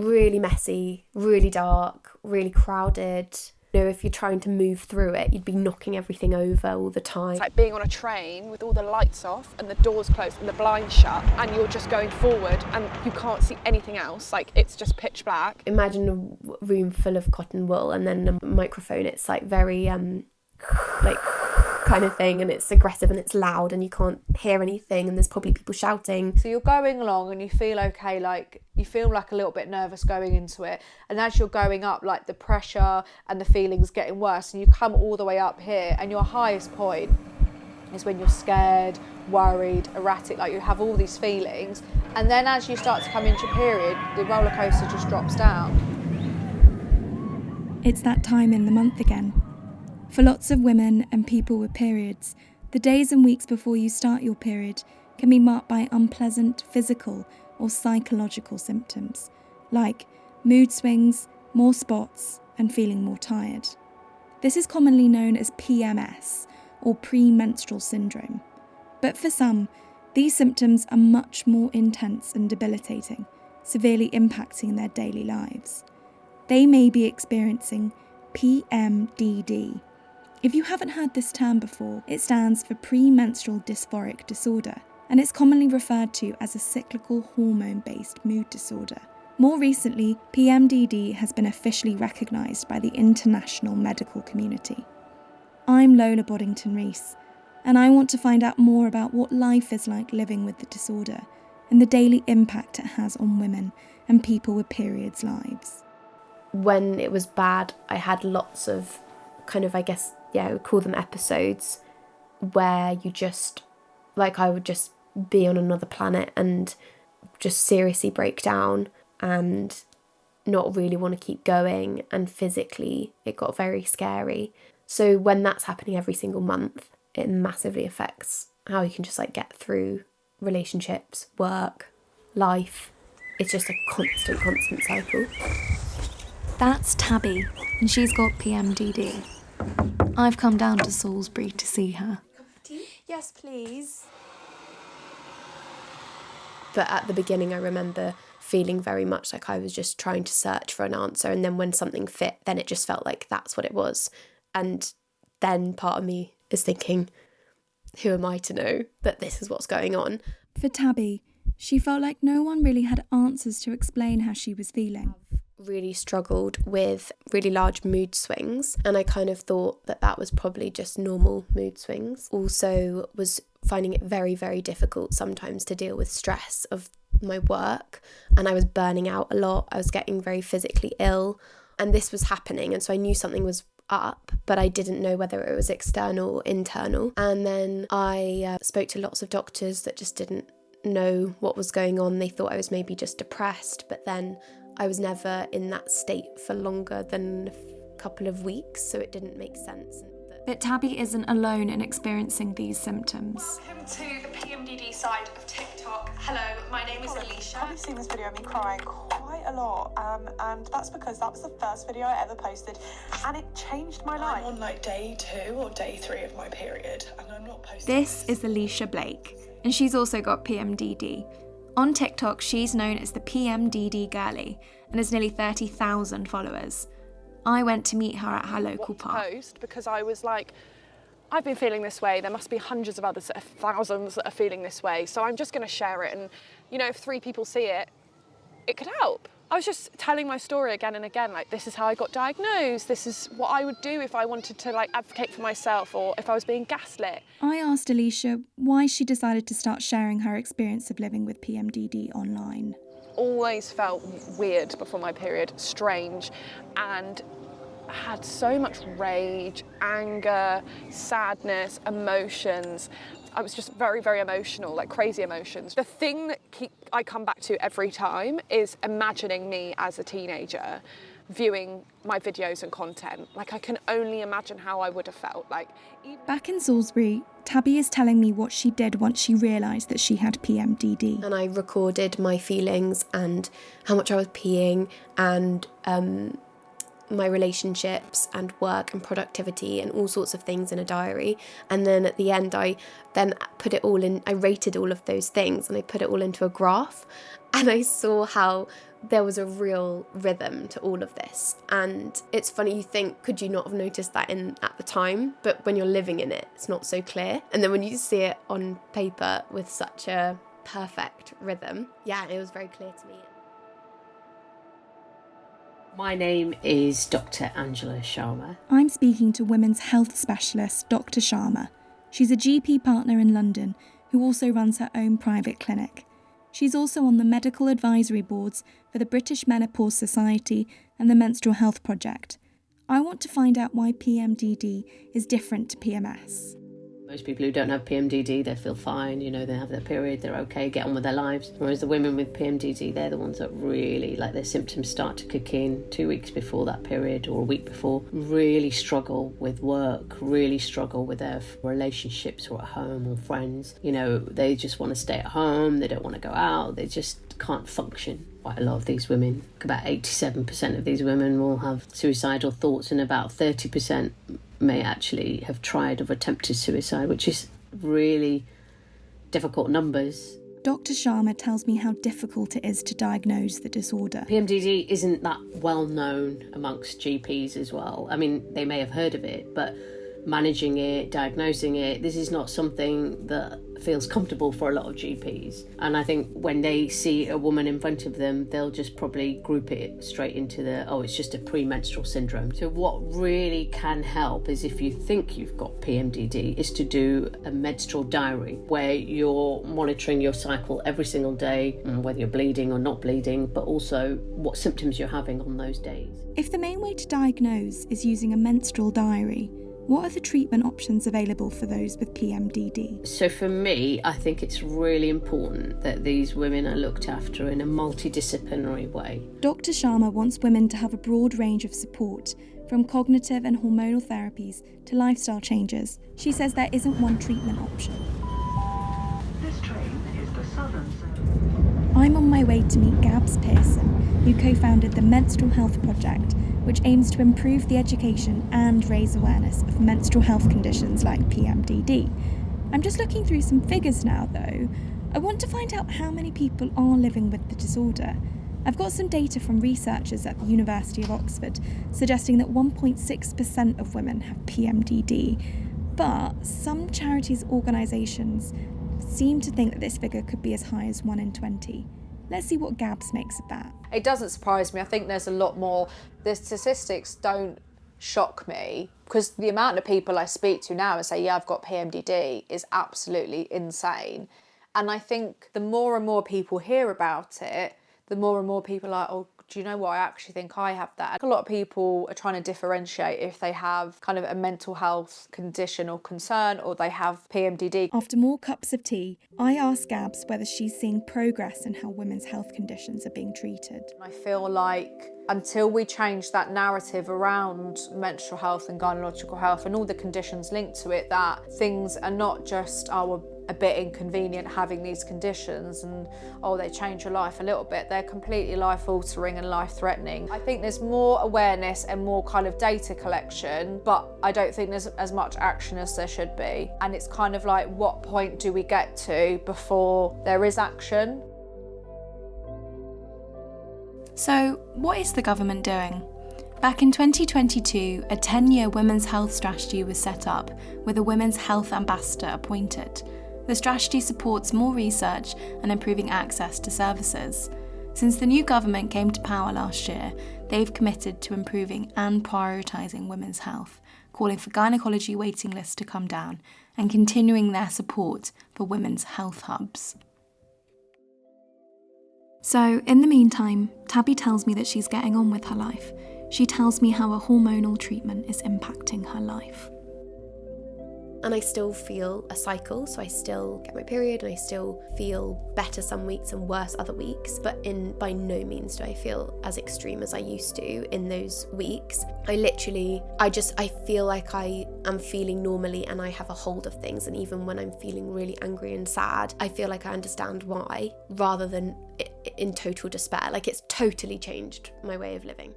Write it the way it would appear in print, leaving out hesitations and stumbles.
really messy, really dark, really crowded. You know, if you're trying to move through it, you'd be knocking everything over all the time. It's like being on a train with all the lights off and the doors closed and the blinds shut, and you're just going forward and you can't see anything else. Like, it's just pitch black. Imagine a room full of cotton wool and then a microphone. It's like very like kind of thing, and it's aggressive and it's loud and you can't hear anything, and there's probably people shouting. So you're going along and you feel okay, like you feel like a little bit nervous going into it, and as you're going up, like the pressure and the feelings getting worse, and you come all the way up here, and your highest point is when you're scared, worried, erratic, like you have all these feelings, and then as you start to come into your period, the roller coaster just drops down. It's that time in the month again. For lots of women and people with periods, the days and weeks before you start your period can be marked by unpleasant physical or psychological symptoms, like mood swings, more spots, and feeling more tired. This is commonly known as PMS, or premenstrual syndrome. But for some, these symptoms are much more intense and debilitating, severely impacting their daily lives. They may be experiencing PMDD. If you haven't heard this term before, it stands for premenstrual dysphoric disorder, and it's commonly referred to as a cyclical hormone-based mood disorder. More recently, PMDD has been officially recognised by the international medical community. I'm Lola Boddington-Rees, and I want to find out more about what life is like living with the disorder and the daily impact it has on women and people with periods' lives. When it was bad, I had lots of kind of, I would call them episodes, where you just, like, I would just be on another planet and just seriously break down and not really want to keep going, and physically it got very scary. So when that's happening every single month, it massively affects how you can just like get through relationships, work, life. It's just a constant cycle. That's Tabby, and she's got PMDD. I've come down to Salisbury to see her. Yes, please. But at the beginning, I remember feeling very much like I was just trying to search for an answer, and then when something fit, then it just felt like that's what it was. And then part of me is thinking, who am I to know that this is what's going on? For Tabby, she felt like no one really had answers to explain how she was feeling. Really struggled with really large mood swings, and I kind of thought that was probably just normal mood swings. Also was finding it very, very difficult sometimes to deal with stress of my work, and I was burning out a lot. I was getting very physically ill, and this was happening, and so I knew something was up, but I didn't know whether it was external or internal. And then I spoke to lots of doctors that just didn't know what was going on. They thought I was maybe just depressed, but then I was never in that state for longer than a couple of weeks, so it didn't make sense. But Tabby isn't alone in experiencing these symptoms. Welcome to the PMDD side of TikTok. Hello, my name is Alicia. You've probably seen this video of me crying quite a lot, and that's because that was the first video I ever posted, and it changed my life. I'm on like day 2 or day 3 of my period, and I'm not posting. This is Alicia Blake, and she's also got PMDD. On TikTok, she's known as the PMDD girlie and has nearly 30,000 followers. I went to meet her at her local park. Post because I was like, I've been feeling this way. There must be hundreds of others, thousands that are feeling this way. So I'm just going to share it. And, you know, if 3 people see it, it could help. I was just telling my story again and again, like, this is how I got diagnosed. This is what I would do if I wanted to, like, advocate for myself or if I was being gaslit. I asked Alicia why she decided to start sharing her experience of living with PMDD online. Always felt weird before my period, strange, and had so much rage, anger, sadness, emotions. I was just very, very emotional, like crazy emotions. The thing that I come back to every time is imagining me as a teenager viewing my videos and content. Like, I can only imagine how I would have felt. Back in Salisbury, Tabby is telling me what she did once she realised that she had PMDD. And I recorded my feelings and how much I was peeing and my relationships and work and productivity and all sorts of things in a diary. And then at the end, I then put it all in, I rated all of those things and I put it all into a graph. And I saw how there was a real rhythm to all of this. And it's funny, you think, could you not have noticed that at the time? But when you're living in it, it's not so clear. And then when you see it on paper with such a perfect rhythm, yeah, it was very clear to me. My name is Dr. Angela Sharma. I'm speaking to women's health specialist Dr. Sharma. She's a GP partner in London who also runs her own private clinic. She's also on the medical advisory boards for the British Menopause Society and the Menstrual Health Project. I want to find out why PMDD is different to PMS. Most people who don't have PMDD, they feel fine, they have their period, they're okay, get on with their lives. Whereas the women with PMDD, they're the ones that really, their symptoms start to kick in 2 weeks before that period or a week before, really struggle with work, really struggle with their relationships or at home or friends. They just want to stay at home, they don't want to go out, they just can't function. Quite a lot of these women, about 87% of these women will have suicidal thoughts, and about 30% may actually have tried or attempted suicide, which is really difficult numbers. Dr. Sharma tells me how difficult it is to diagnose the disorder. PMDD isn't that well known amongst GPs as well. I mean, they may have heard of it, but managing it, diagnosing it, this is not something that feels comfortable for a lot of GPs. And I think when they see a woman in front of them, they'll just probably group it straight into it's just a premenstrual syndrome. So what really can help is, if you think you've got PMDD, is to do a menstrual diary where you're monitoring your cycle every single day, whether you're bleeding or not bleeding, but also what symptoms you're having on those days. If the main way to diagnose is using a menstrual diary, what are the treatment options available for those with PMDD? So for me, I think it's really important that these women are looked after in a multidisciplinary way. Dr. Sharma wants women to have a broad range of support, from cognitive and hormonal therapies to lifestyle changes. She says there isn't one treatment option. This train is the Southern Zone. I'm on my way to meet Gabs Pearson, who co-founded the Menstrual Health Project, which aims to improve the education and raise awareness of menstrual health conditions like PMDD. I'm just looking through some figures now, though. I want to find out how many people are living with the disorder. I've got some data from researchers at the University of Oxford suggesting that 1.6% of women have PMDD, but some charities' organisations seem to think that this figure could be as high as 1 in 20. Let's see what Gabs makes of that. It doesn't surprise me. I think there's a lot more. The statistics don't shock me, because the amount of people I speak to now and say, yeah, I've got PMDD, is absolutely insane. And I think the more and more people hear about it, the more and more people are like, oh, do you know what? I actually think I have that. A lot of people are trying to differentiate if they have kind of a mental health condition or concern, or they have PMDD. After more cups of tea, I ask Gabs whether she's seeing progress in how women's health conditions are being treated. I feel like until we change that narrative around menstrual health and gynecological health and all the conditions linked to it, that things are not just, we're a bit inconvenient having these conditions and they change your life a little bit. They're completely life-altering and life-threatening. I think there's more awareness and more kind of data collection, but I don't think there's as much action as there should be. And it's kind of like, what point do we get to before there is action? So, what is the government doing? Back in 2022, a 10-year women's health strategy was set up with a women's health ambassador appointed. The strategy supports more research and improving access to services. Since the new government came to power last year, they've committed to improving and prioritising women's health, calling for gynecology waiting lists to come down and continuing their support for women's health hubs. So, in the meantime, Tabby tells me that she's getting on with her life. She tells me how a hormonal treatment is impacting her life. And I still feel a cycle, so I still get my period and I still feel better some weeks and worse other weeks, but by no means do I feel as extreme as I used to in those weeks. I feel like I am feeling normally and I have a hold of things, and even when I'm feeling really angry and sad, I feel like I understand why, rather than in total despair. Like, it's totally changed my way of living.